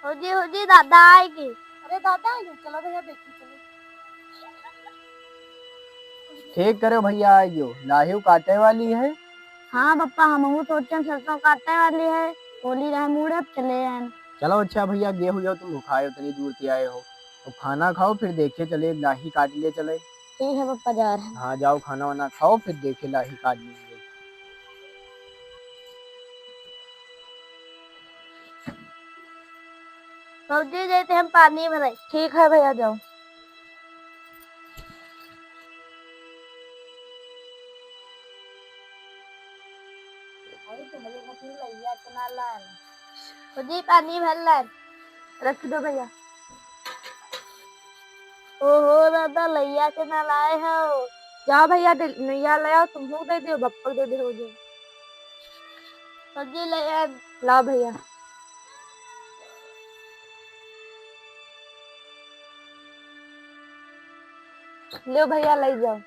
हो जी दादा आएगी। अरे दादा आएगी, चलो भैया देखिए चलो। ठीक करे भैया आइयो, लाहियो काटे वाली है। हाँ पप्पा हम सोचे सरसों काटने वाली है, होली रह मूड अब चले जाए। चलो अच्छा भैया, गे हो जाओ, तुम भूखाए हो, इतनी दूर से आए हो, तो खाना खाओ फिर देखे चले, लाही काट ले चले। ठीक है पप्पा जा रहे हैं। हाँ जाओ, खाना वाना खाओ फिर देखे लाही काट लेंगे। सब्जी देते हम पानी भराई। ठीक है भैया जाओ। जी पानी भर ला। रख दो भैया। ओहो दादा लैया से ना लाए हो। जाओ भैया नैया ले आओ, तुम लोग दे दो, बप्पा दे दे हो जाए। सब्जी ले आ। लाओ भैया। लो भैया ले जाओ।